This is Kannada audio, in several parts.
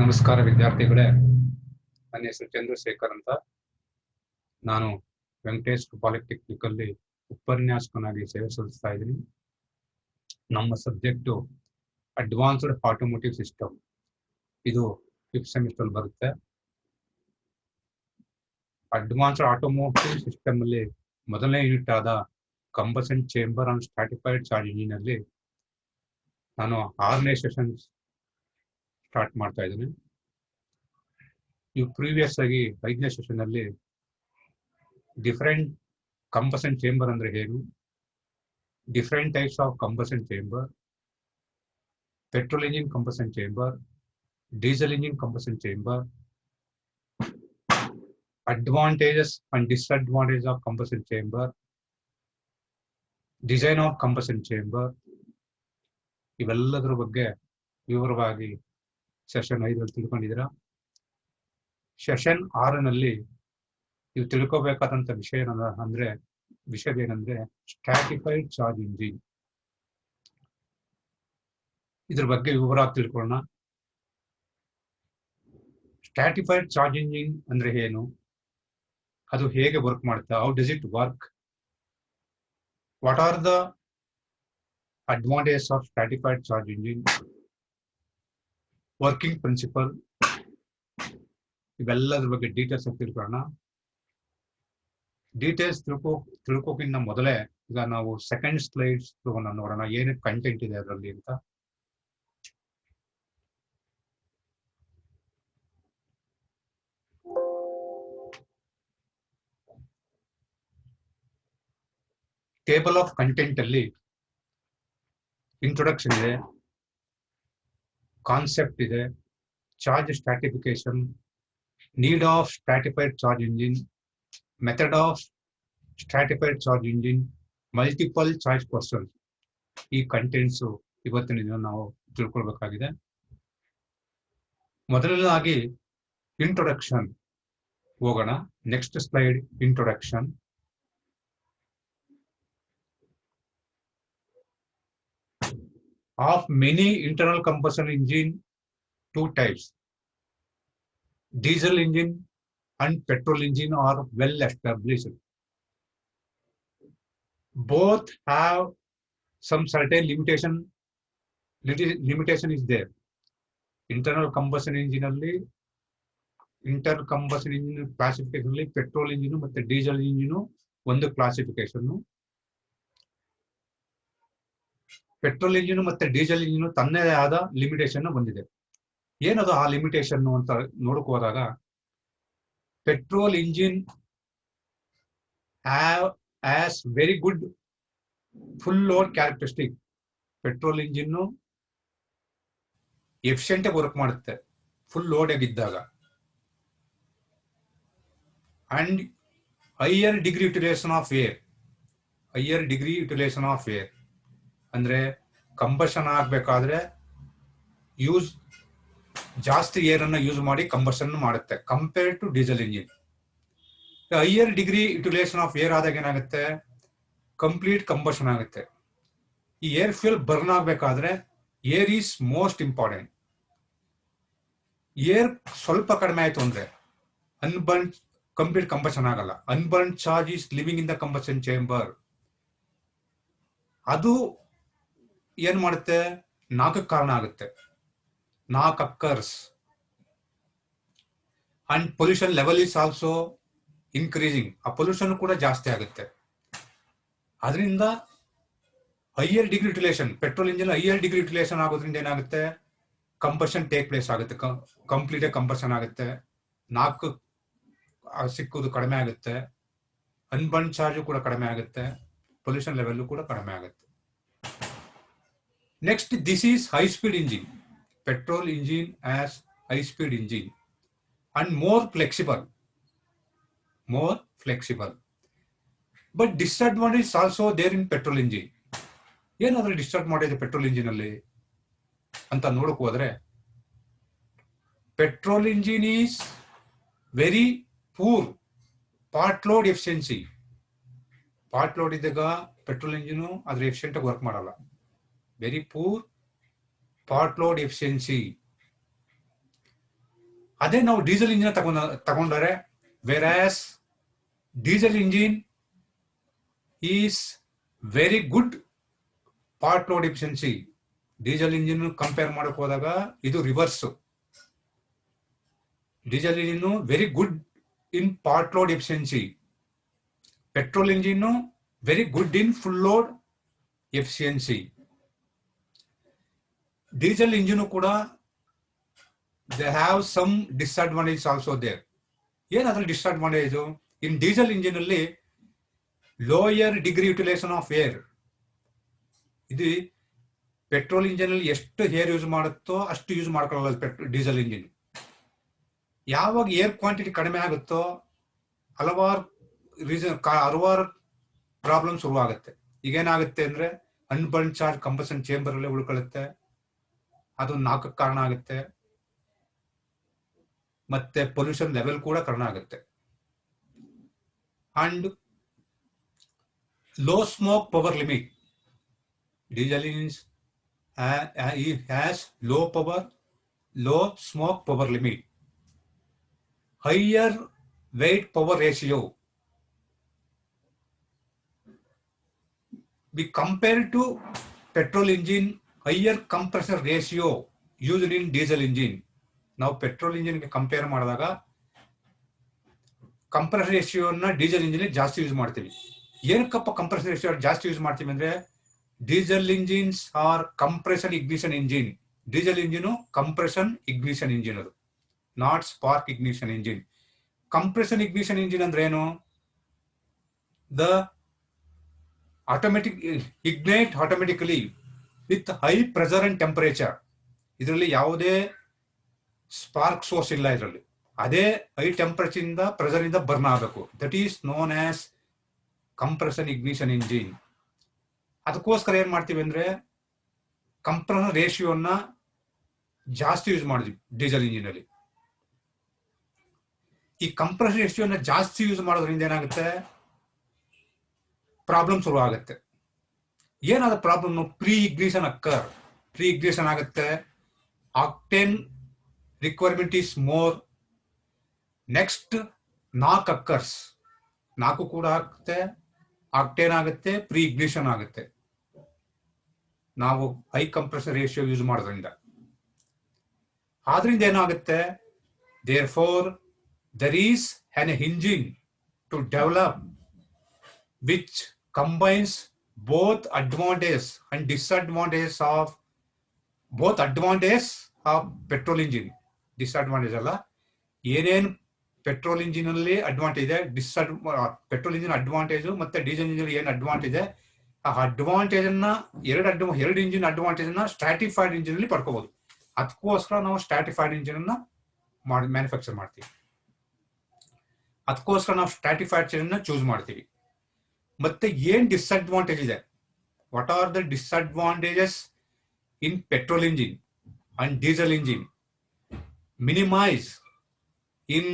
ನಮಸ್ಕಾರ ವಿದ್ಯಾರ್ಥಿಗಳೇ, ನನ್ನ ಹೆಸರು ಚಂದ್ರಶೇಖರ್ ಅಂತ. ನಾನು ವೆಂಕಟೇಶ್ ಪಾಲಿಟೆಕ್ನಿಕ್ ಅಲ್ಲಿ ಉಪನ್ಯಾಸಕನಾಗಿ ಸೇವೆ ಸಲ್ಲಿಸ್ತಾ ಇದ್ದೀನಿ. ನಮ್ಮ ಸಬ್ಜೆಕ್ಟು ಅಡ್ವಾನ್ಸ್ಡ್ ಆಟೋಮೋಟಿವ್ ಸಿಸ್ಟಮ್. ಇದು 5th ಸೆಮಿಸ್ಟರ್ ಬರುತ್ತೆ. ಅಡ್ವಾನ್ಸ್ಡ್ ಆಟೋಮೋಟಿವ್ ಸಿಸ್ಟಮ್ ಅಲ್ಲಿ ಮೊದಲನೇ ಯೂನಿಟ್ ಆದ combustion chamber and stratified charge engine ಅಲ್ಲಿ ನಾನು 6ನೇ ಸೆಷನ್ ಸ್ಟಾರ್ಟ್ ಮಾಡ್ತಾ ಇದ್ದೀನಿ. ನೀವು ಪ್ರೀವಿಯಸ್ ಆಗಿ 5ನೇ ಸೆಷನ್ ಅಲ್ಲಿ ಡಿಫರೆಂಟ್ ಕಂಬಷನ್ ಚೇಂಬರ್ ಅಂದ್ರೆ ಏನು, different types of combustion chamber, petrol engine combustion chamber, diesel engine combustion chamber, advantages and disadvantage of combustion chamber, design of combustion chamber, ಇವೆಲ್ಲದರ ಬಗ್ಗೆ ವಿವರವಾಗಿ ಸೆಷನ್ 5 ತಿಳ್ಕೊಂಡಿದ್ದೀರಾ. ಸೆಷನ್ 6ನಲ್ಲಿ ನೀವು ತಿಳ್ಕೋಬೇಕಾದಂತ ವಿಷಯವೇನೆಂದ್ರೆ ಸ್ಟ್ರಾಟಿಫೈಡ್ ಚಾರ್ಜ್ ಇಂಜಿನ್. ಇದ್ರ ಬಗ್ಗೆ ವಿವರವಾಗಿ ತಿಳ್ಕೊಳ್ಳೋಣ. ಸ್ಟ್ರಾಟಿಫೈಡ್ ಚಾರ್ಜ್ ಇಂಜಿನ್ ಅಂದ್ರೆ ಏನು, ಅದು ಹೇಗೆ ವರ್ಕ್ ಮಾಡುತ್ತೆ, how does it work, what are the advantages of stratified charge engine, working principle, ಇವೆಲ್ಲದ್ರ ಬಗ್ಗೆ ಡೀಟೇಲ್ಸ್ ತಿಳ್ಕೊಳ್ಳೋಣ. ಡೀಟೇಲ್ಸ್ ತಿಳ್ಕೋಕ್ಕಿಂತ ಮೊದಲೇ ಈಗ ನಾವು ಸೆಕೆಂಡ್ ಸ್ಲೈಡ್ಸ್ ನೋಡೋಣ, ಏನೇ ಕಂಟೆಂಟ್ ಇದೆ ಅದರಲ್ಲಿ ಅಂತ. ಟೇಬಲ್ ಆಫ್ ಕಂಟೆಂಟ್ ಅಲ್ಲಿ ಇಂಟ್ರೊಡಕ್ಷನ್ ಇದೆ, ಕಾನ್ಸೆಪ್ಟ್ ಇದೆ, charge stratification, need of stratified charge engine, method of stratified charge engine, multiple charge questions. ಈ ಕಂಟೆಂಟ್ಸ್ ಇವತ್ತಿನ ದಿನ ನಾವು ತಿಳ್ಕೊಳ್ಬೇಕಾಗಿದೆ. ಮೊದಲನೇದಾಗಿ ಇಂಟ್ರೊಡಕ್ಷನ್ ಹೋಗೋಣ. Next slide, introduction. Of many internal combustion engine, 2 types, diesel engine and petrol engine, are well established. Both have some certain limitation is there. Internal combustion engine alli classification alli petrol engine ಮತ್ತೆ diesel engine ಒಂದು ಕ್ಲಾಸಿಫಿಕೇಶನ್. ಪೆಟ್ರೋಲ್ ಇಂಜಿನ್ ಮತ್ತೆ ಡೀಸೆಲ್ ಇಂಜಿನ್ ತನ್ನದೇ ಆದ ಲಿಮಿಟೇಷನ್ ಹೊಂದಿದೆ. ಏನದು ಆ ಲಿಮಿಟೇಷನ್ ಅಂತ ನೋಡಕ್ ಹೋದಾಗ, petrol engine has very good full load characteristic. Petrol engine efficient work ಮಾಡುತ್ತೆ ಫುಲ್ ಲೋಡ್ ಆಗಿದ್ದಾಗ. And higher degree utilisation of air, ಅಂದ್ರೆ ಕಂಬಷನ್ ಆಗ್ಬೇಕಾದ್ರೆ ಜಾಸ್ತಿ ಏರ್ ಅನ್ನ ಯೂಸ್ ಮಾಡಿ ಕಂಬಷನ್ ಮಾಡುತ್ತೆ compare to diesel engine. Higher degree utilisation of air ಆದಾಗ ಏನಾಗುತ್ತೆ, ಕಂಪ್ಲೀಟ್ ಕಂಬಷನ್ ಆಗುತ್ತೆ. ಈ ಏರ್ ಫ್ಯೂಯಲ್ ಬರ್ನ್ ಆಗ್ಬೇಕಾದ್ರೆ air is most important. Air ಸ್ವಲ್ಪ ಕಡಿಮೆ ಆಯ್ತು ಅಂದ್ರೆ ಅನ್ಬರ್ನ್ ಕಂಪ್ಲೀಟ್ ಕಂಬಷನ್ ಆಗಲ್ಲ. Unburn charge is living in the combustion chamber. ಅದು ಏನ್ ಮಾಡುತ್ತೆ, 4 ಕಾರಣ ಆಗುತ್ತೆ, 4 occurs. And pollution level is also increasing. ಆ ಪೊಲ್ಯೂಷನ್ ಕೂಡ ಜಾಸ್ತಿ ಆಗುತ್ತೆ. ಅದರಿಂದ higher degree utilisation, petrol engine higher degree utilisation ಆಗೋದ್ರಿಂದ ಏನಾಗುತ್ತೆ, ಕಂಬಷನ್ ಟೇಕ್ ಪ್ಲೇಸ್ ಆಗುತ್ತೆ, ಕಂಪ್ಲೀಟ್ ಕಂಬಷನ್ ಆಗುತ್ತೆ, 4 ಸಿಕ್ಕುದು ಕಡಿಮೆ ಆಗುತ್ತೆ, ಅನ್ಬರ್ನ್ ಚಾರ್ಜ್ ಕೂಡ ಕಡಿಮೆ ಆಗುತ್ತೆ, ಪೊಲ್ಯೂಷನ್ ಲೆವೆಲ್ ಕೂಡ ಕಡಿಮೆ ಆಗುತ್ತೆ. Next, this is high speed engine. Petrol engine as high speed engine and more flexible. But disadvantage is also there in petrol engine. ಏನಾದ್ರೂ ಡಿಸ್ಅಡ್ವಾಂಟೇಜ್ ಪೆಟ್ರೋಲ್ ಇಂಜಿನ್ ಅಲ್ಲಿ ಅಂತ ನೋಡಕ್ ಹೋದ್ರೆ, petrol engine is very poor part load efficiency. Part load ಇದ್ದಾಗ ಪೆಟ್ರೋಲ್ ಇಂಜಿನ್ ಅದ್ರ ಎಫಿಷಿಯಂಟ್ ವರ್ಕ್ ಮಾಡಲ್ಲ. Very poor part load efficiency. ಅದೇ ನಾವು ಡೀಸೆಲ್ ಇಂಜಿನ್ ತಗೊಂಡರೆ, whereas diesel engine is very good part load efficiency. Diesel engine compare ಮಾಡಕ್ ಹೋದಾಗ ಇದು reverse. Diesel engine very good in part load efficiency. Petrol engine very good in full load efficiency. Diesel engine ಕೂಡ they have some disadvantages also there. ಏನಾದ್ರೂ ಡಿಸ್ಅಡ್ವಾಂಟೇಜ್? ಇನ್ ಡೀಸೆಲ್ ಇಂಜಿನ್ ಅಲ್ಲಿ lower degree utilisation of air. ಇದು ಪೆಟ್ರೋಲ್ ಇಂಜಿನ್ ಅಲ್ಲಿ ಎಷ್ಟು ಏರ್ ಯೂಸ್ ಮಾಡುತ್ತೋ ಅಷ್ಟು ಯೂಸ್ ಮಾಡ್ಕೊಳ್ಳಲ್ಲ ಡೀಸೆಲ್ ಇಂಜಿನ್. ಯಾವಾಗ ಏರ್ ಕ್ವಾಂಟಿಟಿ ಕಡಿಮೆ ಆಗುತ್ತೋ ಹಲವಾರು ಪ್ರಾಬ್ಲಮ್ ಶುರುವಾಗುತ್ತೆ. ಈಗೇನಾಗುತ್ತೆ ಅಂದ್ರೆ ಅನ್ಬರ್ನ್ ಚಾರ್ಜ್ ಕಂಬಷನ್ ಚೇಂಬರ್ ಅಲ್ಲೇ ಉಳ್ಕೊಳ್ಳುತ್ತೆ, ಅದು ನಾಲ್ಕಕ್ಕೆ ಕಾರಣ ಆಗುತ್ತೆ. ಮತ್ತೆ ಪೊಲ್ಯೂಷನ್ ಲೆವೆಲ್ ಕೂಡ ಕಾರಣ ಆಗುತ್ತೆ. And low smoke power limit. Diesel engines has low smoke power limit, higher weight power ratio. We compare to petrol engine, higher compressor ratio used in diesel engine. ನಾವು ಪೆಟ್ರೋಲ್ ಇಂಜಿನ್ ಗೆ ಕಂಪೇರ್ ಮಾಡಿದಾಗ ಕಂಪ್ರೆಸರ್ ರೇಷಿಯೋನ ಡೀಸೆಲ್ ಇಂಜಿನ್ ಜಾಸ್ತಿ ಯೂಸ್ ಮಾಡ್ತೀವಿ. ಏನಕ್ಕಪ್ಪ ಕಂಪ್ರೆಸರ್ ರೇಷಿಯೋ ಜಾಸ್ತಿ ಯೂಸ್ ಮಾಡ್ತೀವಿ ಅಂದ್ರೆ, diesel engines are compression ignition engine. Diesel engine compression ignition engine, ಅದು not spark ignition engine. Compression ignition engine ಅಂದ್ರೆ ಏನು? The automatic ignite automatically with high pressure and temperature. ಇದರಲ್ಲಿ ಯಾವುದೇ ಸ್ಪಾರ್ಕ್ ಸೋರ್ಸ್ ಇಲ್ಲ. ಇದರಲ್ಲಿ ಅದೇ ಹೈ ಟೆಂಪರೇಚರ್ ಇಂದ ಪ್ರೆಷರ್ ಇಂದ ಬರ್ನ್ ಆಗಬೇಕು. That is known as compression ignition engine. ಅದಕ್ಕೋಸ್ಕರ ಏನ್ ಮಾಡ್ತೀವಿ ಅಂದ್ರೆ ಕಂಪ್ರೆಸರ್ ರೇಷಿಯೋನ ಜಾಸ್ತಿ ಯೂಸ್ ಮಾಡಿದ್ವಿ ಡೀಸೆಲ್ ಇಂಜಿನ್ ಅಲ್ಲಿ. ಈ ಕಂಪ್ರೆಸರ್ ರೇಷಿಯೋನ ಜಾಸ್ತಿ ಯೂಸ್ ಮಾಡೋದ್ರಿಂದ ಏನಾಗುತ್ತೆ? ಪ್ರಾಬ್ಲಮ್ ಶುರು ಆಗುತ್ತೆ. ಏನಾದ ಪ್ರಾಬ್ಲಮ್? ಪ್ರೀ ಇಗ್ನಿಷನ್ ಆಗುತ್ತೆ. Octane requirement is more. Next ನಾಕ್ ಅಕ್ಕರ್ಸ್, ನಾಲ್ಕು ಕೂಡ ಆಗುತ್ತೆ, ಆಕ್ಟೇನ್ ಆಗುತ್ತೆ, ಪ್ರೀ ಇಗ್ನಿಷನ್ ಆಗುತ್ತೆ ನಾವು ಹೈ ಕಂಪ್ರೆಸರ್ ರೇಷಿಯೋ ಯೂಸ್ ಮಾಡೋದ್ರಿಂದ. ಆದ್ರಿಂದ ಏನಾಗುತ್ತೆ? therefore there is an engine to develop which combines both advantages and disadvantages of petrol engine. Disadvantage ಅಲ್ಲ, ಏನೇನು ಪೆಟ್ರೋಲ್ ಇಂಜಿನ್ ಅಲ್ಲಿ ಅಡ್ವಾಂಟೇಜ್ ಇದೆ, ಪೆಟ್ರೋಲ್ ಇಂಜಿನ್ ಅಡ್ವಾಂಟೇಜ್ ಮತ್ತೆ ಡೀಸೆಲ್ ಇಂಜಿನ್ ಏನು ಅಡ್ವಾಂಟೇಜ್ ಇದೆ, ಆ ಅಡ್ವಾಂಟೇಜ್ ಅನ್ನ ಎರಡು ಇಂಜಿನ್ ಅಡ್ವಾಂಟೇಜ್ ಅನ್ನ ಸ್ಟ್ರಾಟಿಫೈಡ್ ಇಂಜಿನ್ ಅಲ್ಲಿ ಪಡ್ಕೋಬಹುದು. ಅದಕ್ಕೋಸ್ಕರ ನಾವು ಸ್ಟ್ರಾಟಿಫೈಡ್ ಇಂಜಿನ್ ಅನ್ನ ಮ್ಯಾನುಫ್ಯಾಕ್ಚರ್ ಮಾಡ್ತೀವಿ. ಅದಕ್ಕೋಸ್ಕರ ನಾವು ಸ್ಟ್ರಾಟಿಫೈಡ್ ಇಂಜಿನ್ ಚೂಸ್ ಮಾಡ್ತೀವಿ. ಮತ್ತೆ ಏನ್ ಡಿಸ್ಅಡ್ವಾಂಟೇಜ್ ಇದೆ? What are the disadvantages in petrol engine and diesel engine? Minimise in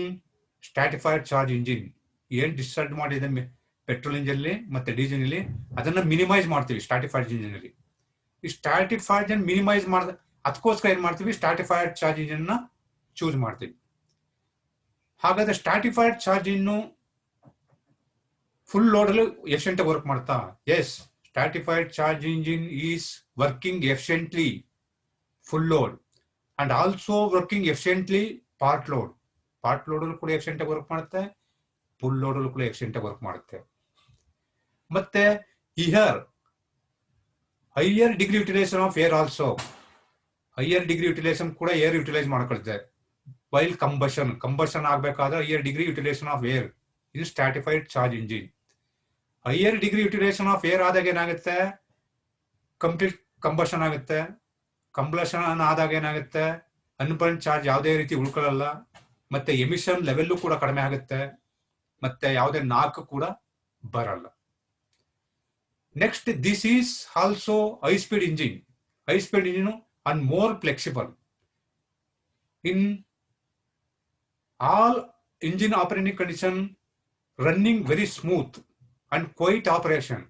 stratified charge engine. ಏನ್ ಡಿಸ್ಅಡ್ವಾಂಟೇಜ್ ಇದೆ ಪೆಟ್ರೋಲ್ ಇಂಜಿನ್ ಅಲ್ಲಿ ಮತ್ತೆ ಡೀಸೆಲ್ ಅಲ್ಲಿ, ಅದನ್ನ ಮಿನಿಮೈಸ್ ಮಾಡ್ತೀವಿ ಸ್ಟ್ರಾಟಿಫೈಡ್ ಇಂಜಿನ್ ಅಲ್ಲಿ. ಈ ಸ್ಟ್ರಾಟಿಫೈಡ್ ಮಿನಿಮೈಸ್ ಅದಕ್ಕೋಸ್ಕರ ಏನ್ ಮಾಡ್ತೀವಿ? ಸ್ಟ್ರಾಟಿಫೈಡ್ ಚಾರ್ಜ್ ಇಂಜಿನ್ ನ ಚೂಸ್ ಮಾಡ್ತೀವಿ. ಹಾಗಾದ್ರೆ ಸ್ಟ್ರಾಟಿಫೈಡ್ ಚಾರ್ಜ್ ಇನ್ನು ಫುಲ್ ಲೋಡ್ ಅಲ್ಲಿ ಎಫಿಷಿಯಂಟ್ ವರ್ಕ್ ಮಾಡ್ತಾ? Yes, stratified charge engine is working efficiently full load and also working efficiently part load. Part load ಕೂಡ ಎಫಿಷಿಯಂಟ್ ವರ್ಕ್ ಮಾಡುತ್ತೆ, ಫುಲ್ ಲೋಡ್ ಕೂಡ ಎಫಿಷಿಯಂಟ್ ವರ್ಕ್ ಮಾಡುತ್ತೆ. ಮತ್ತೆ higher degree utilisation of air also. Higher degree utilisation ಕೂಡ ಏರ್ ಯುಟಿಲೈಸ್ ಮಾಡ್ಕೊಳ್ತಾರೆ. ವೈಲ್ ಕಂಬಷನ್ ಆಗ್ಬೇಕಾದ್ರೆ higher degree utilisation of air ಇದು stratified charge engine. Higher degree utilisation of air ಆದಾಗ ಏನಾಗುತ್ತೆ? ಕಂಪ್ಲೀಟ್ ಕಂಬಷನ್ ಆಗುತ್ತೆ. ಕಂಬಷನ್ ಆದಾಗ ಏನಾಗುತ್ತೆ? ಅನ್ಬರ್ನ್ ಚಾರ್ಜ್ ಯಾವುದೇ ರೀತಿ ಉಳ್ಕೊಳ್ಳಲ್ಲ, ಮತ್ತೆ ಎಮಿಷನ್ ಲೆವೆಲ್ ಕೂಡ ಕಡಿಮೆ ಆಗುತ್ತೆ, ಮತ್ತೆ ಯಾವುದೇ ನಾಕ್ ಕೂಡ ಬರಲ್ಲ. Next, this is also high speed engine. High speed engine and more flexible in all engine operating condition, running very smooth and quiet operation.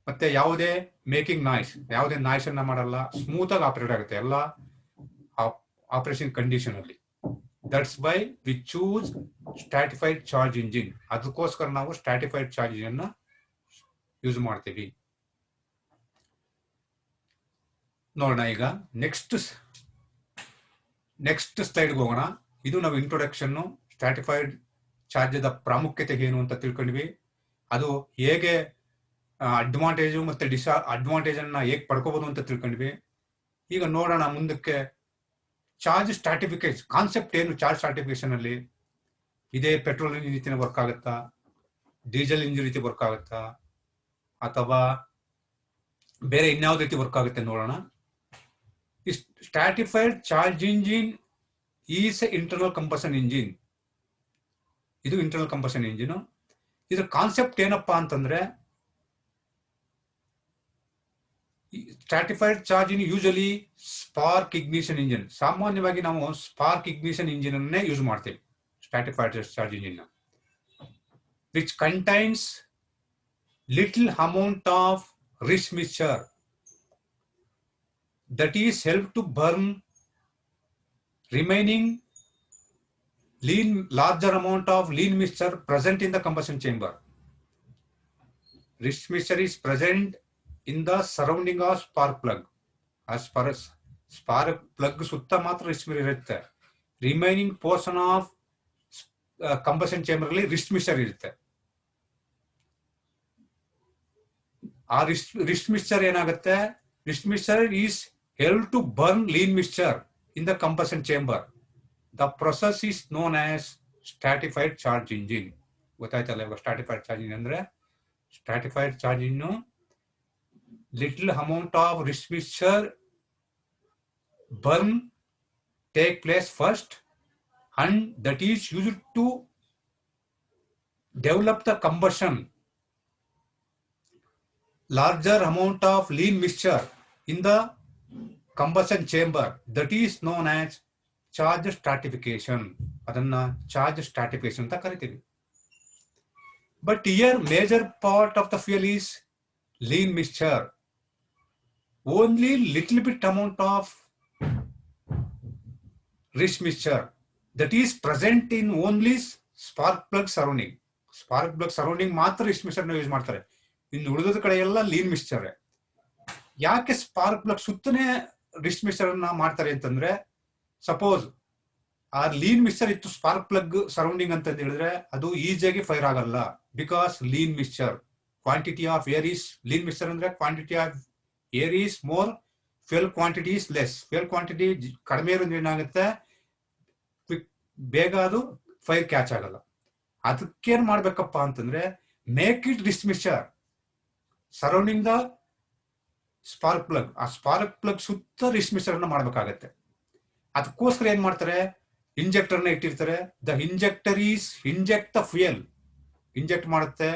ಮತ್ತೆ ಯಾವುದೇ ಮೇಕಿಂಗ್ ನಾಯ್ಸ್, ಯಾವುದೇ ನಾಯ್ಸ್ ಅನ್ನ ಮಾಡಲ್ಲ, ಸ್ಮೂತ್ ಆಗಿ ಆಪರೇಟ್ ಆಗುತ್ತೆ ಎಲ್ಲ ಆಪರೇಷನ್ ಕಂಡೀಷನ್ ಅಲ್ಲಿ. That's by V choose stratified charge engine. ಅದಕ್ಕೋಸ್ಕರ ನಾವು ಸ್ಟ್ರಾಟಿಫೈಡ್ ಚಾರ್ಜ್ ಇಂಜಿನ್ ಯೂಸ್ ಮಾಡ್ತೀವಿ. ನೋಡೋಣ ಈಗ ನೆಕ್ಸ್ಟ್ ಸ್ಲೈಡ್ಗೆ ಹೋಗೋಣ. ಇದು ನಾವು ಇಂಟ್ರೊಡಕ್ಷನ್ ಸ್ಟ್ರಾಟಿಫೈಡ್ ಚಾರ್ಜದ ಪ್ರಾಮುಖ್ಯತೆ ಏನು ಅಂತ ತಿಳ್ಕೊಂಡ್ವಿ. ಅದು ಹೇಗೆ ಅಡ್ವಾಂಟೇಜು ಮತ್ತೆ ಅಡ್ವಾಂಟೇಜ್ ಅನ್ನ ಹೇಗೆ ಪಡ್ಕೋಬಹುದು ಅಂತ ತಿಳ್ಕೊಂಡ್ವಿ. ಈಗ ನೋಡೋಣ ಮುಂದಕ್ಕೆ ಚಾರ್ಜ್ ಸ್ಟ್ರಾಟಿಫಿಕೇಶನ್ ಕಾನ್ಸೆಪ್ಟ್ ಏನು. ಚಾರ್ಜ್ ಸ್ಟ್ರಾಟಿಫಿಕೇಶನ್ ಅಲ್ಲಿ ಇದೇ ಪೆಟ್ರೋಲ್ ಇಂಜಿನ್ ರೀತಿನ ವರ್ಕ್ ಆಗುತ್ತಾ, ಡೀಸೆಲ್ ಇಂಜಿನ್ ರೀತಿ ವರ್ಕ್ ಆಗುತ್ತಾ, ಅಥವಾ ಬೇರೆ ಇನ್ಯಾವ್ದು ರೀತಿ ವರ್ಕ್ ಆಗುತ್ತೆ ನೋಡೋಣ. Stratified charge engine is internal combustion engine. ಇದು ಇಂಟರ್ನಲ್ ಕಂಬಷನ್ ಇಂಜಿನ್. ಇದ್ರ ಕಾನ್ಸೆಪ್ಟ್ ಏನಪ್ಪಾ ಅಂತಂದ್ರೆ, stratified charge engine usually spark ignition engine. ಸಾಮಾನ್ಯವಾಗಿ ನಾವು ಸ್ಪಾರ್ಕ್ ಇಗ್ನಿಷನ್ ಇಂಜಿನ್ ಅನ್ನೇ ಯೂಸ್ ಮಾಡ್ತೀವಿ. Stratified charge engine which contains little amount of rich mixture that is help to burn remaining larger amount of lean mixture present in the combustion chamber. Rich mixture is present in the surrounding of spark plug. As far as spark plug sutta matra rich mixture irutte. Remaining portion of combustion chamber alli rich mixture irutte. ಆ rich mixture ಏನಾಗುತ್ತೆ, rich mixture is help to burn lean mixture in the combustion chamber. The process is known as stratified charge engine. ಗೊತ್ತಾಯ್ತಲ್ಲ ಇವಾಗ ಸ್ಟ್ರಾಟಿಫೈಡ್ ಚಾರ್ಜ್ ಇಂಜಿನ್ ಅಂದ್ರೆ? Stratified charge engine little amount of rich mixture burn take place first and that is used to develop the combustion larger amount of lean mixture in the combustion chamber. That is known as charge stratification. Adanna charge stratification anta karitivi. But here major part of the fuel is lean mixture. Only little bit amount of rich mixture that is present in only spark plug surrounding. Spark plug surrounding ಮಾತ್ರ rich mixture ನ ಯೂಸ್ ಮಾಡ್ತಾರೆ. ಇನ್ನು ಉಳಿದ ಕಡೆ ಎಲ್ಲ ಲೀನ್ ಮಿಕ್ಸ್ಚರ್. ಯಾಕೆ ಸ್ಪಾರ್ಕ್ ಪ್ಲಗ್ ಸುತ್ತನೇ ರಿಚ್ ಮಿಕ್ಸ್ಚರ್ ಅನ್ನ ಮಾಡ್ತಾರೆ ಅಂತಂದ್ರೆ, ಸಪೋಸ್ ಆ ಲೀನ್ ಮಿಕ್ಸ್ಚರ್ ಇತ್ತು ಸ್ಪಾರ್ಕ್ ಪ್ಲಗ್ ಸರೌಂಡಿಂಗ್ ಅಂತ ಹೇಳಿದ್ರೆ ಅದು ಈಸಿಯಾಗಿ ಫೈರ್ ಆಗಲ್ಲ. Because lean mixture quantity of air is, lean mixture ಅಂದ್ರೆ quantity of air is more, fuel quantity is less. Fuel quantity ಕಡಿಮೆ ಇರೋದ್ರಿಂದ ಏನಾಗುತ್ತೆ, ಬೇಗ ಅದು ಫೈರ್ ಕ್ಯಾಚ್ ಆಗಲ್ಲ. ಅದಕ್ಕೇನ್ ಮಾಡ್ಬೇಕಪ್ಪ ಅಂತಂದ್ರೆ, make it rich mixture surrounding the spark plug. ಆ ಸ್ಪಾರ್ಕ್ ಪ್ಲಗ್ ಸುತ್ತ ರಿಚ್ ಮಿಕ್ಸ್ಚರ್ ಅನ್ನ ಮಾಡ್ಬೇಕಾಗತ್ತೆ. ಅದಕ್ಕೋಸ್ಕರ ಏನ್ ಮಾಡ್ತಾರೆ, ಇಂಜೆಕ್ಟರ್ ನ ಇಟ್ಟಿರ್ತಾರೆ. The injector is inject the fuel, inject ಮಾಡುತ್ತೆ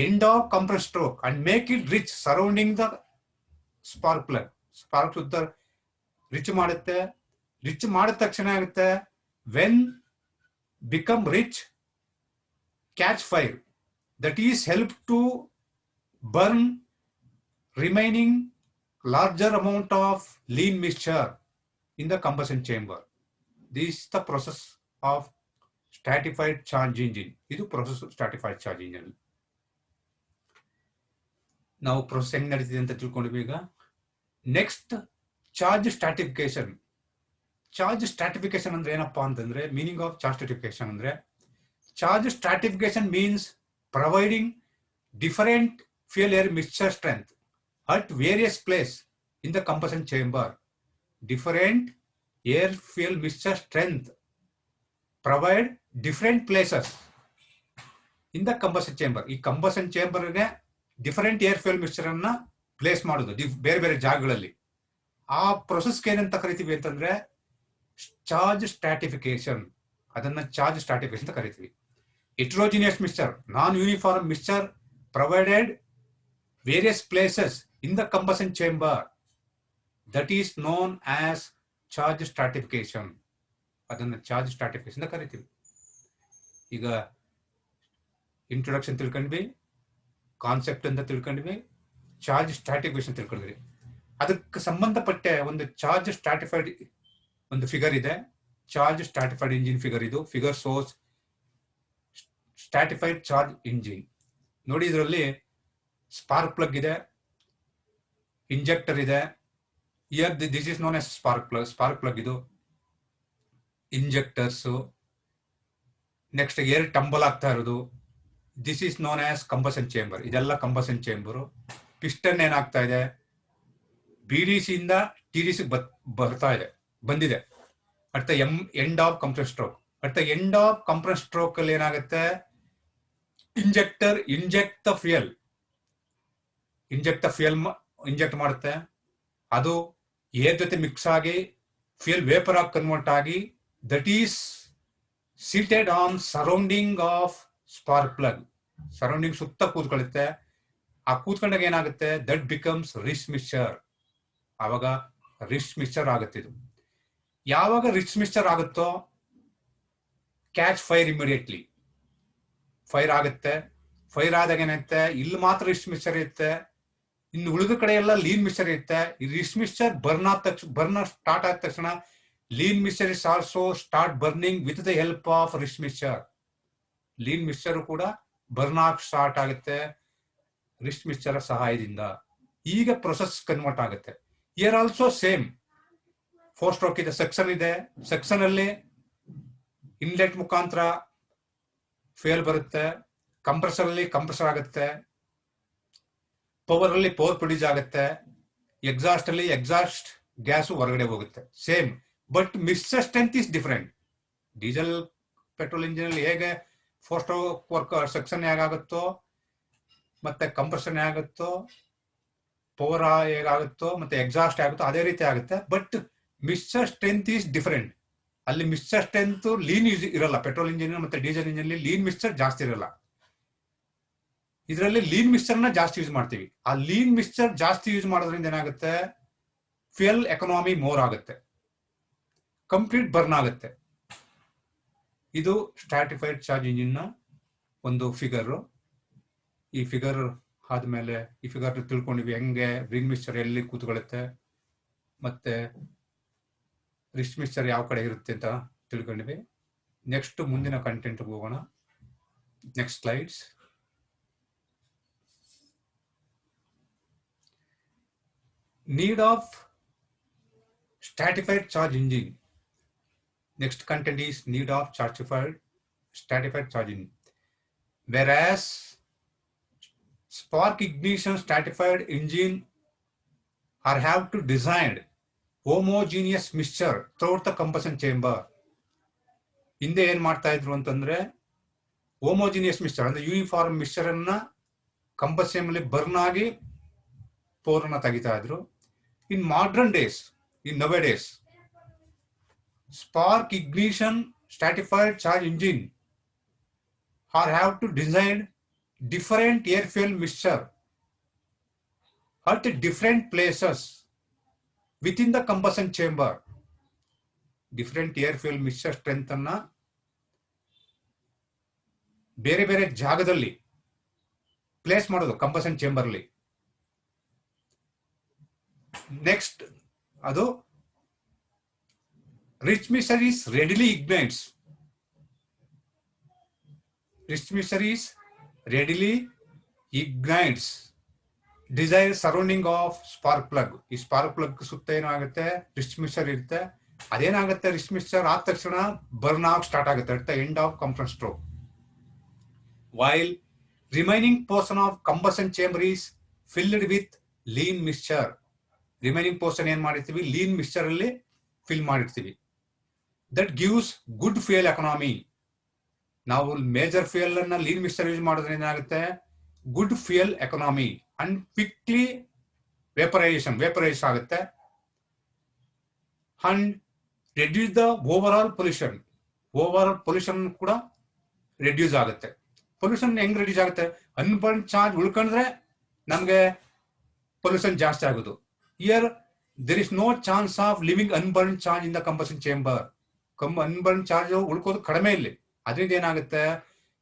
end of compress stroke and make it rich surrounding the spark plug. Spark ಸುತ್ತ ರಿಚ್ ಮಾಡುತ್ತೆ. ರಿಚ್ ಮಾಡಿದ ತಕ್ಷಣ ಆಗುತ್ತೆ, when become rich catch fire, that is help to burn remaining larger amount of lean mixture in the combustion chamber. This is the process of stratified charge engine. Idu process of stratified charge engine. Now process ಹೆಂಗ್ ನಡೀತಿದೆ ಅಂತ ತಿಳ್ಕೊಂಡ್ವಿ. ಈಗ next charge stratification. Charge stratification ಅಂದ್ರೆ ಏನಪ್ಪಾ ಅಂತಂದ್ರೆ, ಮೀನಿಂಗ್ ಆಫ್ ಚಾರ್ಜ್ ಸ್ಟ್ರಾಟಿಫಿಕೇಶನ್ ಅಂದ್ರೆ, charge stratification means providing different fuel air mixture strength at various places in the combustion chamber. Different air fuel mixture strength provide different places in the combustion chamber. ಈ combustion chamber ಗೆ ಡಿಫರೆಂಟ್ ಏರ್ ಫ್ಯೂಯಲ್ ಮಿಕ್ಸ್ಚರ್ ಅನ್ನ ಪ್ಲೇಸ್ ಮಾಡೋದು ಬೇರೆ ಬೇರೆ ಜಾಗಗಳಲ್ಲಿ. ಆ ಪ್ರೊಸೆಸ್ಗೆ ಏನಂತ ಕರಿತೀವಿ ಅಂತಂದ್ರೆ ಚಾರ್ಜ್ ಸ್ಟ್ರಾಟಿಫಿಕೇಶನ್. ಅದನ್ನ ಚಾರ್ಜ್ ಸ್ಟ್ರಾಟಿಫಿಕೇಶನ್ ಅಂತ ಕರಿತೀವಿ. Heterogeneous mixture, non uniform mixture provided various places in the combustion chamber, that is known as charge stratification. ಅದನ್ನ ಚಾರ್ಜ್ ಸ್ಟ್ರಾಟಿಫಿಕೇಶನ್ ಅಂತ ಕರಿತೀವಿ. ಈಗ ಇಂಟ್ರೊಡಕ್ಷನ್ ತಿಳ್ಕೊಂಡ್ವಿ, ಕಾನ್ಸೆಪ್ಟ್ ಅಂತ ತಿಳ್ಕೊಂಡ್ವಿ, ಚಾರ್ಜ್ ಸ್ಟ್ರಾಟಿಫಿಕೇಶನ್ ತಿಳ್ಕೊಂಡ್ವಿ. ಅದಕ್ಕೆ ಸಂಬಂಧಪಟ್ಟ ಒಂದು ಚಾರ್ಜ್ ಸ್ಟ್ರಾಟಿಫೈಡ್ ಒಂದು ಫಿಗರ್ ಇದೆ. Charge stratified engine figure. ಇದು figure shows stratified charge engine. ನೋಡಿ, ಇದರಲ್ಲಿ ಸ್ಪಾರ್ಕ್ ಪ್ಲಗ್ ಇದೆ, ಇಂಜೆಕ್ಟರ್ ಇದೆ. Here this is known as spark plug. ಇದು ಇಂಜೆಕ್ಟರ್ಸ್. ನೆಕ್ಸ್ಟ್ ಏರ್ ಟಂಬಲ್ ಆಗ್ತಾ ಇರೋದು, this is known as combustion chamber. ಇದೆಲ್ಲ ಕಂಬಷನ್ ಚೇಂಬರ್. ಪಿಸ್ಟನ್ ಏನಾಗ್ತಾ ಇದೆ, BDC ಇಂದ TDC ಬರ್ತಾ ಇದೆ, ಬಂದಿದೆ. At the end of compress stroke. At the end of compress stroke ಅಲ್ಲಿ ಏನಾಗುತ್ತೆ, injector inject the fuel inject ಮಾಡುತ್ತೆ. ಅದು ಏರ್ ಜೊತೆ ಮಿಕ್ಸ್ ಆಗಿ ಫ್ಯೂಯಲ್ ವೇಪರ್ ಆಗಿ ಕನ್ವರ್ಟ್ ಆಗಿ that is seated on surrounding of spark plug. Surrounding ಸುತ್ತ ಕೂತ್ಕೊಳ್ಳುತ್ತೆ. ಆ ಕೂತ್ಕೊಂಡಾಗ ಏನಾಗುತ್ತೆ, ದಟ್ ಬಿಕಮ್ಸ್ ರಿಚ್ ಮಿಕ್ಸ್ಚರ್. ಆವಾಗ ರಿಚ್ ಮಿಕ್ಸ್ಚರ್ ಆಗುತ್ತೆ. ಇದು ಯಾವಾಗ ರಿಚ್ ಮಿಕ್ಸ್ಚರ್ ಆಗುತ್ತೋ ಕ್ಯಾಚ್ ಫೈರ್ ಇಮಿಡಿಯೇಟ್ಲಿ. ಫೈರ್ ಆಗುತ್ತೆ. ಫೈರ್ ಆದಾಗ ಏನಾಗುತ್ತೆ, ಇಲ್ಲಿ ಮಾತ್ರ ರಿಚ್ ಮಿಕ್ಸ್ಚರ್ ಇರುತ್ತೆ, ಇನ್ನು ಉಳಿದ ಕಡೆ ಎಲ್ಲ ಲೀನ್ ಮಿಕ್ಸ್ಚರ್ ಇರುತ್ತೆ. ಈ ರಿಚ್ ಮಿಕ್ಸ್ಚರ್ ಬರ್ನ್ ಸ್ಟಾರ್ಟ್ ಆದ ತಕ್ಷಣ lean mixture is also start burning with the help of rich mixture. Lean mixture ಕೂಡ ಬರ್ನ್ ಆಗಿ ಸ್ಟಾರ್ಟ್ ಆಗುತ್ತೆ ರಿಚ್ ಮಿಕ್ಸ್ಚರ್ ಸಹಾಯದಿಂದ. ಈಗ ಪ್ರೊಸೆಸ್ ಕನ್ವರ್ಟ್ ಆಗುತ್ತೆ. ಇಯರ್ ಆಲ್ಸೋ ಸೇಮ್ 4 ಸ್ಟ್ರೋಕ್ ಇದೆ, ಸೆಕ್ಷನ್ ಇದೆ. ಸೆಕ್ಷನ್ ಅಲ್ಲಿ ಇನ್ಲೆಟ್ ಮುಖಾಂತರ ಫ್ಯೂಯಲ್ ಬರುತ್ತೆ, ಕಂಪ್ರೆಸರ್ ಅಲ್ಲಿ ಕಂಪ್ರೆಸರ್ ಆಗುತ್ತೆ, ಪವರ್ ಅಲ್ಲಿ ಪವರ್ ಪ್ರೊಡ್ಯೂಸ್ ಆಗುತ್ತೆ, ಎಕ್ಸಾಸ್ಟ್ ಅಲ್ಲಿ ಎಕ್ಸಾಸ್ಟ್ ಗ್ಯಾಸ್ ಹೊರಗಡೆ ಹೋಗುತ್ತೆ. Same, but mixture strength is different. Diesel petrol engine ಅಲ್ಲಿ ಹೇಗೆ 4 ಸ್ಟ್ರೋಕ್ ವರ್ಕ್ ಸೆಕ್ಷನ್ ಹೇಗಾಗುತ್ತೋ, ಮತ್ತೆ ಕಂಪ್ರೆಷನ್ ಹೇಗಾಗುತ್ತೋ, ಪವರ್ ಹೇಗಾಗುತ್ತೋ, ಮತ್ತೆ ಎಕ್ಸಾಸ್ಟ್ ಆಗುತ್ತೋ, ಅದೇ ರೀತಿ ಆಗುತ್ತೆ. But mixture strength is different. ಅಲ್ಲಿ ಮಿಕ್ಸ್ಚರ್ ಸ್ಟ್ರೆಂತ್ ಲೀನ್ ಇರಲ್ಲ. ಪೆಟ್ರೋಲ್ ಇಂಜಿನ್ ಮತ್ತೆ ಡೀಸೆಲ್ ಇಂಜಿನ್ ಅಲ್ಲಿ ಲೀನ್ ಮಿಕ್ಸ್ಚರ್ ಜಾಸ್ತಿ ಇರಲ್ಲ. ಇದರಲ್ಲಿ ಲೀನ್ ಮಿಕ್ಸ್ಚರ್ ನ ಜಾಸ್ತಿ ಯೂಸ್ ಮಾಡ್ತೀವಿ. ಆ ಲೀನ್ ಮಿಕ್ಸ್ಚರ್ ಜಾಸ್ತಿ ಯೂಸ್ ಮಾಡೋದ್ರಿಂದ ಏನಾಗುತ್ತೆ, ಫ್ಯೂಯಲ್ ಎಕನಾಮಿ ಮೋರ್ ಆಗುತ್ತೆ, ಕಂಪ್ಲೀಟ್ ಬರ್ನ್ ಆಗುತ್ತೆ. ಇದು ಸ್ಟ್ರಾಟಿಫೈಡ್ ಚಾರ್ಜ್ ಇಂಜಿನ್ ನ ಒಂದು ಫಿಗರ್. ಈ ಫಿಗರ್ ಆದ್ಮೇಲೆ ಈ ಫಿಗರ್ ತಿಳ್ಕೊಂಡಿವಿ ಹೆಂಗೆ ಲೀನ್ ಮಿಕ್ಸ್ಚರ್ ಎಲ್ಲಿ ಕೂತ್ಕೊಳ್ಳುತ್ತೆ ಮತ್ತೆ ರಿಚ್ ಮಿಕ್ಸ್ಚರ್ ಯಾವ ಕಡೆ ಇರುತ್ತೆ ಅಂತ ತಿಳ್ಕೊಂಡಿವಿ. ನೆಕ್ಸ್ಟ್ ಮುಂದಿನ ಕಂಟೆಂಟ್ ಹೋಗೋಣ. Next slides. Need of stratified charge engine. Next content is need of stratified charge engine. Whereas spark ignition stratified engine are have to design homogeneous mixture throughout the combustion chamber. ಹಿಂದೆ ಏನ್ ಮಾಡ್ತಾ ಇದ್ರು ಅಂತಂದ್ರೆ ಹೋಮೋಜಿನಿಯಸ್ ಮಿಕ್ಸ್ಚರ್ ಅಂದ್ರೆ ಯೂನಿಫಾರ್ಮ್ ಮಿಕ್ಸ್ಚರ್ ಅನ್ನ ಕಂಬಷನ್ ಅಲ್ಲಿ ಬರ್ನ್ ಆಗಿ ಪವರ್ನ ತೆಗಿತಾ ಇದ್ರು. In modern days, in nowadays, spark ignition stratified charge engine are have to design different air fuel mixture at different places within the combustion chamber. Different air fuel mixture strength ಅನ್ನ ಬೇರೆ ಬೇರೆ ಜಾಗದಲ್ಲಿ ಪ್ಲೇಸ್ ಮಾಡೋದು ಕಂಬಷನ್ ಚೇಂಬರ್ ಅಲ್ಲಿ. ನೆಕ್ಸ್ಟ್ ಅದು rich mixture is readily ignites. Rich mixture is readily ignites desire surrounding of spark plug. ಈ ಸ್ಪಾರ್ಕ್ ಪ್ಲಗ್ ಸುತ್ತ ಏನಾಗುತ್ತೆ, ರಿಚ್ ಮಿಕ್ಸ್ಚರ್ ಇರುತ್ತೆ. ಅದೇನಾಗುತ್ತೆ, ರಿಚ್ ಮಿಕ್ಸ್ಚರ್ ಆದ ತಕ್ಷಣ ಬರ್ನ್ ಆಗಿ ಸ್ಟಾರ್ಟ್ ಆಗುತ್ತೆ at the end of compress stroke. While remaining portion of combustion chamber is filled with lean mixture. Remaining portion ಏನ್ ಮಾಡಿರ್ತೀವಿ, ಲೀನ್ ಮಿಕ್ಸ್ಚರ್ ಅಲ್ಲಿ ಫಿಲ್ ಮಾಡಿರ್ತೀವಿ. That gives good fuel economy. ನಾವು ಮೇಜರ್ ಫ್ಯೂಯಲ್ ಅನ್ನ ಲೀನ್ ಮಿಕ್ಸ್ಚರ್ ಯೂಸ್ ಮಾಡೋದ್ರಿಂದ ಏನಾಗುತ್ತೆ, good fuel economy and quickly vaporise ಆಗುತ್ತೆ and reduce the overall pollution ಕೂಡ ರೆಡ್ಯೂಸ್ ಆಗುತ್ತೆ. ಪೊಲ್ಯೂಷನ್ ಹೆಂಗ್ ರೆಡ್ಯೂಸ್ ಆಗುತ್ತೆ, ಅನ್ಬರ್ನ್ ಚಾರ್ಜ್ ಉಳ್ಕೊಂಡ್ರೆ ನಮ್ಗೆ ಪೊಲ್ಯೂಷನ್ ಜಾಸ್ತಿ ಆಗೋದು. Here there is no chance of leaving unburned charge in the combustion chamber. Unburn charge ಉಳ್ಕೋದು ಕಡಿಮೆ ಇಲ್ಲಿ. ಅದರಿಂದ ಏನಾಗುತ್ತೆ,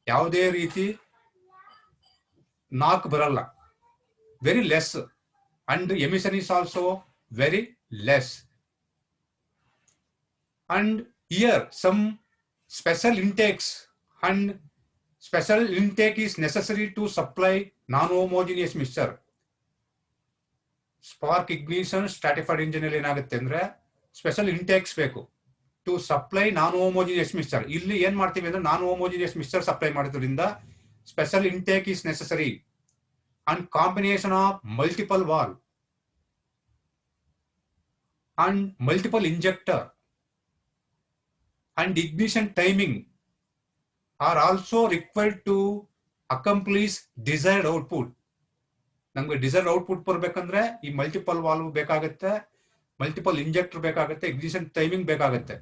ಯಾವುದೇ ರೀತಿ ನಾಕ್ ಬರಲ್ಲ, very less, and emission is also very less. And Here some special intakes and special intake is necessary to supply non-homogeneous mixture. Spark ignition stratified engine ಅಲ್ಲಿ ಏನಾಗುತ್ತೆ ಅಂದ್ರೆ ಸ್ಪೆಷಲ್ ಇಂಟೇಕ್ಸ್ ಬೇಕು to supply non homogeneous mixture. ಇಲ್ಲಿ ಏನ್ ಮಾಡ್ತೀವಿ ಅಂದ್ರೆ ನಾನ್ ಹೋಮೋಜಿನಿಯಸ್ ಮಿಕ್ಸ್ಚರ್ ಸಪ್ಲೈ ಮಾಡೋದ್ರಿಂದ special intake is necessary and combination of multiple valve and multiple injector and ignition timing are also required to accomplish desired output. ನಮ್ಗೆ ಡಿಸೈರ್ಡ್ ಔಟ್ಪುಟ್ ಬರ್ಬೇಕಂದ್ರೆ ಈ ಮಲ್ಟಿಪಲ್ ವಾಲ್ವ್ ಬೇಕಾಗುತ್ತೆ, ಮಲ್ಟಿಪಲ್ ಇಂಜೆಕ್ಟರ್ ಬೇಕಾಗುತ್ತೆ, ಇಗ್ನಿಷನ್ ಟೈಮಿಂಗ್ ಬೇಕಾಗುತ್ತೆ.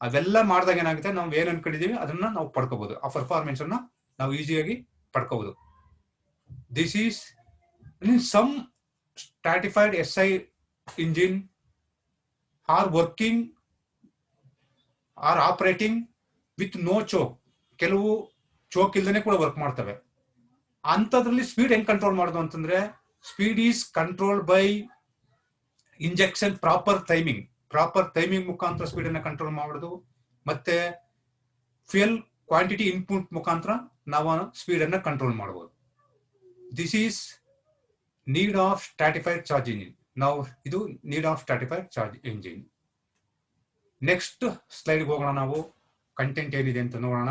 ಅದೆಲ್ಲ ಮಾಡಿದಾಗ ಏನಾಗುತ್ತೆ, ನಾವು ಏನ್ ಅನ್ಕೊಂಡಿದೀವಿ ಅದನ್ನ ನಾವು ಪಡ್ಕೋಬಹುದು, ಆ ಪರ್ಫಾರ್ಮೆನ್ಸ್ ಅನ್ನ ನಾವು ಈಸಿಯಾಗಿ ಪಡ್ಕೋಬಹುದು. This is some stratified SI engine are working or operating with no choke. ಕೆಲವು ಚೋಕ್ ಇಲ್ದೇನೆ ಕೂಡ ವರ್ಕ್ ಮಾಡ್ತವೆ. ಅಂಥದ್ರಲ್ಲಿ ಸ್ಪೀಡ್ ಹೆಂಗ್ ಕಂಟ್ರೋಲ್ ಮಾಡೋದು ಅಂತಂದ್ರೆ, speed is controlled by injection proper timing ಮುಖಾಂತರ ಸ್ಪೀಡ್ ಅನ್ನ ಕಂಟ್ರೋಲ್ ಮಾಡೋದು, ಮತ್ತೆ ಫ್ಯೂಯಲ್ ಕ್ವಾಂಟಿಟಿ ಇನ್ಪುಟ್ ಮುಖಾಂತರ ನಾವು ಸ್ಪೀಡ್ ಅನ್ನ ಕಂಟ್ರೋಲ್ ಮಾಡಬಹುದು. This is need of stratified charge engine. ನಾವು ಇದು need of stratified charge engine. Next slide ಹೋಗೋಣ, ನಾವು ಕಂಟೆಂಟ್ ಏನಿದೆ ಅಂತ ನೋಡೋಣ.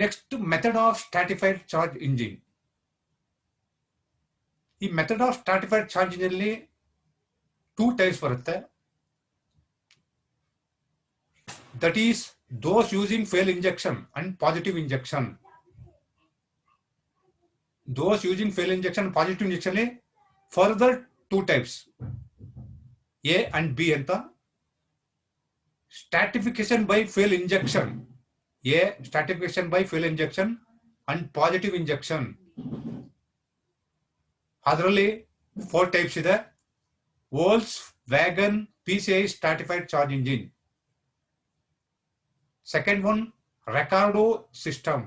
Next method of stratified charge engine. ಈ method of stratified charge engine ಅಲ್ಲಿ 2 ಟೈಪ್ಸ್ ಬರುತ್ತೆ. That is those using fail injection and positive injection. Those using fail injection positive injection ಅಲ್ಲಿ further 2 types, A and B ಅಂತ. Stratification by fail injection, A stratification by fuel injection and positive injection. ಅದರಲ್ಲಿ 4 ಟೈಪ್ಸ್ ಇದೆ. Volkswagen PCI stratified charge engine. Second one, Ricardo system.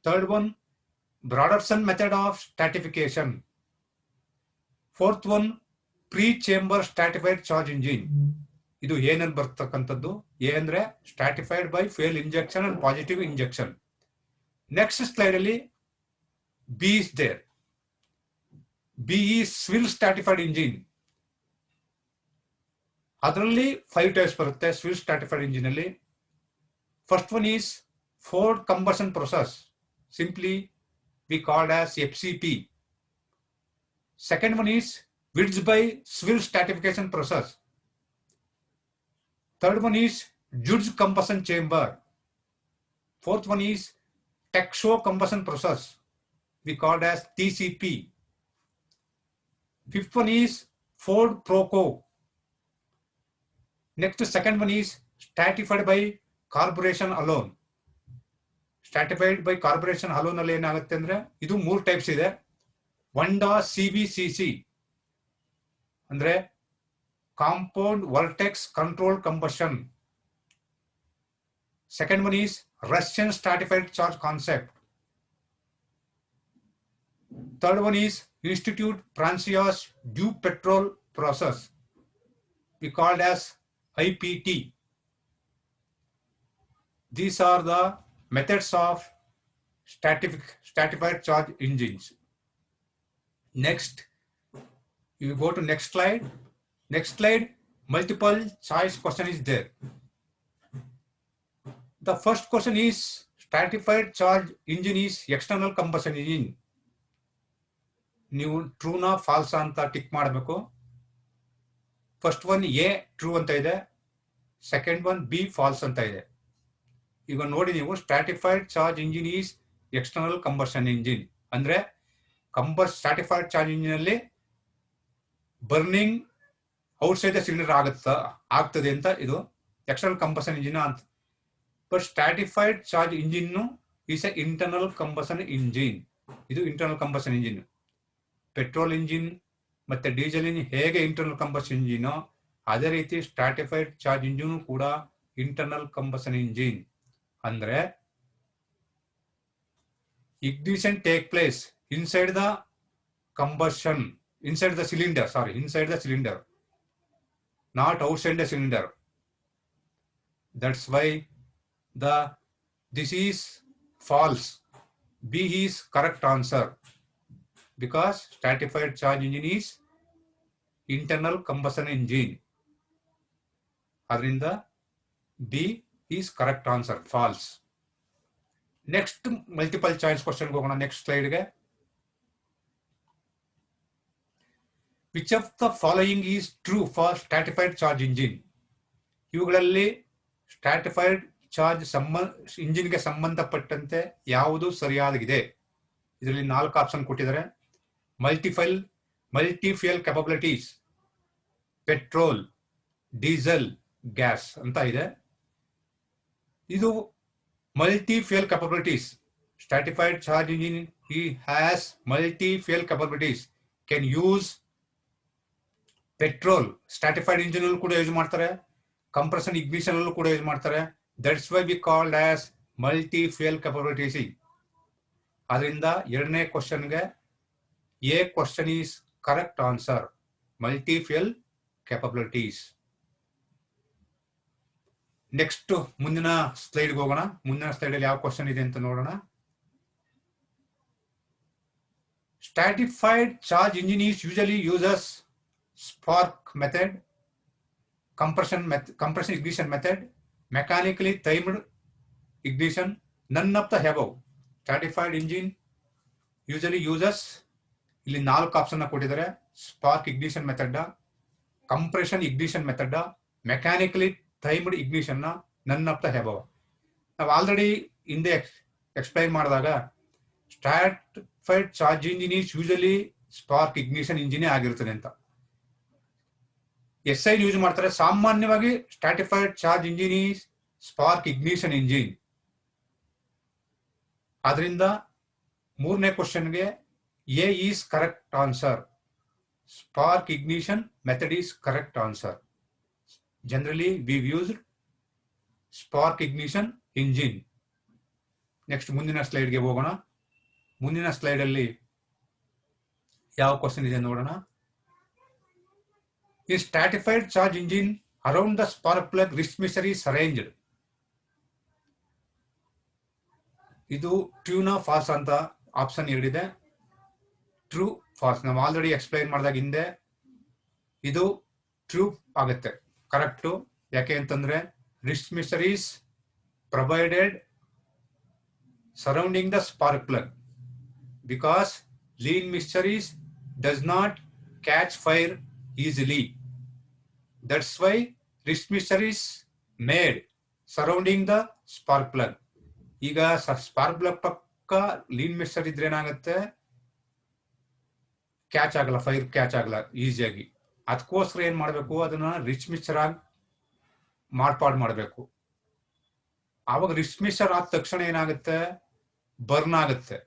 Third one, Broderson method of stratification. Fourth one, pre-chamber stratified charge engine. ಇದು ಏನಲ್ಲಿ ಬರ್ತಕ್ಕಂಥದ್ದು. ಎ ಅಂದ್ರೆ stratified by fail injection and positive injection. Next slide ಅಲ್ಲಿ B is there. B is swirl stratified engine. ಅದರಲ್ಲಿ 5 ಟೈಪ್ಸ್ ಬರುತ್ತೆ ಸ್ವಿಲ್ ಸ್ಟ್ರಾಟಿಫೈಡ್ ಇಂಜಿನ್ ಅಲ್ಲಿ. First one is Ford combustion process, simply we called as FCP. Second one is widths by swirl stratification process. Third one is Judge combustion chamber. Fourth one is Texo combustion process, we called as TCP. Fifth one is Ford Proco. Next, second one is stratified by carburation alone. Stratified by carburation alone ಅಲ್ಲಿ ಏನಾಗುತ್ತೆ ಅಂದ್ರೆ ಇದು 3 ಟೈಪ್ಸ್ ಇದೆ. Honda CVCC ಅಂದ್ರೆ compound vortex controlled combustion. Second one is Russian stratified charge concept. Third one is Institute Francia's dew petrol process, we called as IPT. These are the methods of stratified charge engines. Next, you go to next slide. Next slide, multiple choice question is there. The first question is stratified charge engine is external combustion engine. ನೀವು ಟ್ರೂನಾ ಫಾಲ್ಸ್ ಅಂತ ಟಿಕ್ ಮಾಡಬೇಕು. ಫಸ್ಟ್ ಒನ್ ಎ ಟ್ರೂ ಅಂತ ಇದೆ, ಸೆಕೆಂಡ್ ಒನ್ ಬಿ ಫಾಲ್ಸ್ ಅಂತ ಇದೆ. ಈಗ ನೋಡಿ ನೀವು, stratified charge engine is external combustion engine ಅಂದ್ರೆ ಸ್ಟ್ರಾಟಿಫೈಡ್ ಚಾರ್ಜ್ ಇಂಜಿನ್ ಅಲ್ಲಿ ಬರ್ನಿಂಗ್ ಔಟ್ಸೈಡ್ ದ ಸಿಲಿಂಡರ್ ಆಗ್ತದೆ ಅಂತ ಇದು ಎಕ್ಸ್ಟರ್ನಲ್ ಕಂಬಷನ್ ಇಂಜಿನ್ ಅಂತ. But stratified charge engine is a internal combustion engine. ಇದು internal combustion engine. Petrol engine ಮತ್ತೆ ಡೀಸೆಲ್ ಇಂಜಿನ್ ಹೇಗೆ ಇಂಟರ್ನಲ್ ಕಂಬಷನ್ ಇಂಜಿನ್, ಅದೇ ರೀತಿ ಸ್ಟ್ರಾಟಿಫೈಡ್ ಚಾರ್ಜ್ ಇಂಜಿನ್ ಕೂಡ ಇಂಟರ್ನಲ್ ಕಂಬಷನ್ ಇಂಜಿನ್. ಅಂದ್ರೆ ignition take place inside the combustion, inside the cylinder. not outside the cylinder. That's why this is false. B is correct answer because stratified charge engine is internal combustion engine. ಅದರಿಂದ B is correct answer, false. Next multiple choice question ಹೋಗೋಣ. Next slide ಗೆ. Which of the following is true for stratified charge engine? ಇವುಗಳಲ್ಲಿ ಸ್ಟ್ರಾಟಿಫೈಡ್ ಚಾರ್ಜ್ ಇಂಜಿನ್ಗೆ ಸಂಬಂಧಪಟ್ಟಂತೆ ಯಾವುದು ಸರಿಯಾಗಿದೆ? ಇದರಲ್ಲಿ 4 ಆಪ್ಷನ್ ಕೊಟ್ಟಿದ್ದಾರೆ. ಮಲ್ಟಿಫ್ಯೂಯಲ್ ಕೆಪಬಿಲಿಟೀಸ್, ಪೆಟ್ರೋಲ್, ಡೀಸೆಲ್, ಗ್ಯಾಸ್ ಅಂತ ಇದೆ. ಇದು multi-fuel capabilities. Stratified charge engine has multi-fuel capabilities. Can use petrol. Stratified engine allu kuda use ಮಾಡ್ತಾರೆ. Compression ignition allu kuda use ಮಾಡ್ತಾರೆ. That's why we called as multi-fuel capabilities. ಅದರಿಂದ ಎರಡನೇ ಕ್ವೆಶ್ಚನ್ ಗೆ A question is correct answer. Multi-fuel capabilities. Next ಮುಂದಿನ ಸ್ಲೈಡ್ ಹೋಗೋಣ. ಮುಂದಿನ ಸ್ಲೈಡ್ ಅಲ್ಲಿ ಯಾವ ಕ್ವಶನ್ ಇದೆ ಅಂತ ನೋಡೋಣ. Stratified charge engine is usually uses spark method, compression ignition method, mechanically timed ignition, none of the above. Stratified engine usually uses, ಇಲ್ಲಿ 4 ಆಪ್ಷನ್ ಕೊಟ್ಟಿದ್ದಾರೆ. Spark ignition method, compression ignition method, mechanically timed ignition, none of the above. ನಾವು ಆಲ್ರೆಡಿ ಹಿಂದೆ ಎಕ್ಸ್ಪ್ಲೈನ್ ಮಾಡಿದಾಗ stratified charge engine is usually spark ignition engine ಆಗಿರ್ತದೆ ಅಂತ. SI ಯೂಸ್ ಮಾಡ್ತಾರೆ. ಸಾಮಾನ್ಯವಾಗಿ stratified charge engine is spark ignition engine. ಆದ್ರಿಂದ ಮೂರನೇ ಕ್ವಶನ್ಗೆ A is correct answer. Spark ignition method is correct answer. Generally we've used spark ignition engine. Next ಮುಂದಿನ ಸ್ಲೈಡ್ಗೆ ಹೋಗೋಣ. ಮುಂದಿನ ಸ್ಲೈಡ್ ಅಲ್ಲಿ ಯಾವ ಕ್ವಶನ್ ಇದೆ ನೋಡೋಣ. ಈ stratified charge engine around the spark plug rich mixture is arranged. ಇದು ಟ್ರೂನಾ ಫಾಲ್ಸ್ ಅಂತ ಆಪ್ಷನ್ 2 ಇದೆ. True, false. ನಾವು ಆಲ್ರೆಡಿ ಎಕ್ಸ್ಪ್ಲೈನ್ ಮಾಡಿದಾಗ ಹಿಂದೆ ಇದು ಟ್ರೂ ಆಗುತ್ತೆ, ಕರೆಕ್ಟ್. ಯಾಕೆ ಅಂತಂದ್ರೆ rich mixture is provided surrounding the spark plug because lean mixture does not catch fire easily. That's why wrist mixture is made surrounding the spark plug. ಈಗ ಸ್ಪಾರ್ಕ್ ಪ್ಲಗ್ ಪಕ್ಕ ಲೀನ್ ಮಿಕ್ಸರ್ ಇದ್ರೆ ಏನಾಗುತ್ತೆ, ಕ್ಯಾಚ್ ಆಗಲ್ಲ, ಫೈರ್ ಕ್ಯಾಚ್ ಆಗಲ್ಲ ಈಸಿಯಾಗಿ. ಅದಕ್ಕೋಸ್ಕರ ಏನ್ ಮಾಡ್ಬೇಕು, ಅದನ್ನ ರಿಚ್ ಮಿಕ್ಸರ್ ಆಗಿ ಮಾರ್ಪಾಡು ಮಾಡಬೇಕು. ಆವಾಗ ರಿಚ್ ಮಿಕ್ಸರ್ ಆದ ತಕ್ಷಣ ಏನಾಗುತ್ತೆ, ಬರ್ನ್ ಆಗುತ್ತೆ.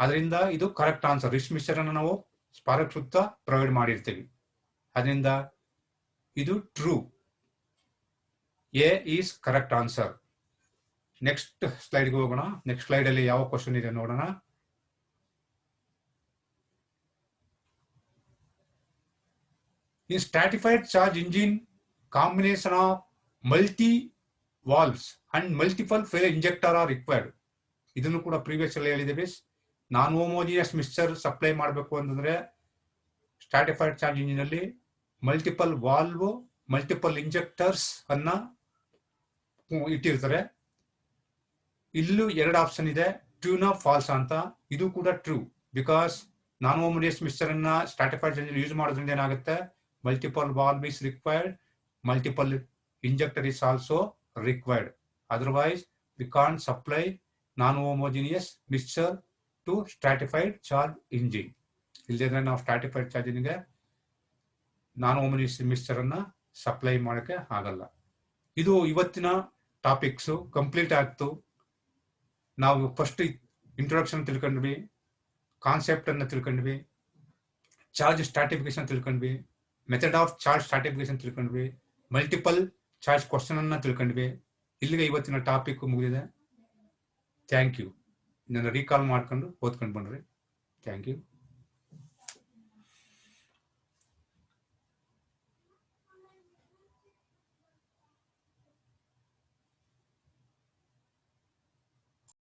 ಅದರಿಂದ ಇದು ಕರೆಕ್ಟ್ ಆನ್ಸರ್. ರಿಚ್ ಮಿಕ್ಸರ್ ಅನ್ನು ನಾವು ಸ್ಪಾರ್ಕ್ ಸುತ್ತ ಪ್ರೊವೈಡ್ ಮಾಡಿರ್ತೀವಿ. ಅದರಿಂದ ಇದು true. A is correct answer. Next ಸ್ಲೈಡ್ಗೆ ಹೋಗೋಣ. ನೆಕ್ಸ್ಟ್ ಸ್ಲೈಡ್ ಅಲ್ಲಿ ಯಾವ ಕ್ವಶನ್ ಇದೆ ನೋಡೋಣ. In stratified charge engine, combination of multi valves and multiple fuel injector are required. ಇದನ್ನು ಕೂಡ ಪ್ರೀವಿಯಸ್ ಅಲ್ಲಿ ಹೇಳಿದ್ದೇವೆ. ನಾನ್ ಹೋಮೋಜಿನಿಯಸ್ ಮಿಕ್ಸ್ಚರ್ ಸಪ್ಲೈ ಮಾಡಬೇಕು ಅಂತಂದ್ರೆ ಸ್ಟ್ರಾಟಿಫೈಡ್ ಚಾರ್ಜ್ ಇಂಜಿನ್ ಅಲ್ಲಿ ಮಲ್ಟಿಪಲ್ ವಾಲ್ವ್, ಮಲ್ಟಿಪಲ್ ಇಂಜೆಕ್ಟರ್ಸ್ ಅನ್ನ ಇಟ್ಟಿರ್ತಾರೆ. ಇಲ್ಲೂ 2 ಆಪ್ಷನ್ ಇದೆ, ಟ್ರೂನಾ ಫಾಲ್ಸ್ ಅಂತ. ಇದು ಕೂಡ true, because non homogeneous mixture ಅನ್ನ ಸ್ಟ್ರಾಟಿಫೈಡ್ ಚಾರ್ಜ್ ಯೂಸ್ ಮಾಡೋದ್ರಿಂದ ಏನಾಗುತ್ತೆ, multiple valve is required, multiple injector is also required. Otherwise we can't supply non-homogeneous mixture to stratified charge engine. ಇಲ್ಲದ್ರೆ ನಾವು ಸ್ಟ್ರಾಟಿಫೈಡ್ ಚಾರ್ಜ್ ಇಂಜಿನ್ಗೆ non-homogeneous ಮಿಕ್ಸ್ಚರ್ ಅನ್ನ ಸಪ್ಲೈ ಮಾಡಕ್ಕೆ ಆಗಲ್ಲ. ಇದು ಇವತ್ತಿನ ಟಾಪಿಕ್ಸ್ ಕಂಪ್ಲೀಟ್ ಆಗ್ತು. ನಾವು ಫಸ್ಟ್ ಇಂಟ್ರೊಡಕ್ಷನ್ ತಿಳ್ಕೊಂಡ್ವಿ, ಕಾನ್ಸೆಪ್ಟ್ ಅನ್ನ ತಿಳ್ಕೊಂಡ್ವಿ, ಚಾರ್ಜ್ ಸ್ಟ್ರಾಟಿಫಿಕೇಶನ್ ತಿಳ್ಕೊಂಡ್ವಿ, ಮೆಥಡ್ ಆಫ್ ಚಾರ್ಜ್ ಸ್ಟ್ರಾಟಿಫಿಕೇಶನ್ ತಿಳ್ಕೊಂಡ್ವಿ, ಮಲ್ಟಿಪಲ್ ಚಾರ್ಜ್ ಕ್ವಶನ್ ಅನ್ನ ತಿಳ್ಕೊಂಡ್ವಿ. ಇಲ್ಲಿಗೆ ಇವತ್ತಿನ ಟಾಪಿಕ್ ಮುಗಿದಿದೆ. Thank you. ಇದನ್ನು ರೀಕಾಲ್ ಮಾಡ್ಕೊಂಡು ಓದ್ಕೊಂಡು ಬನ್ರಿ. Thank you.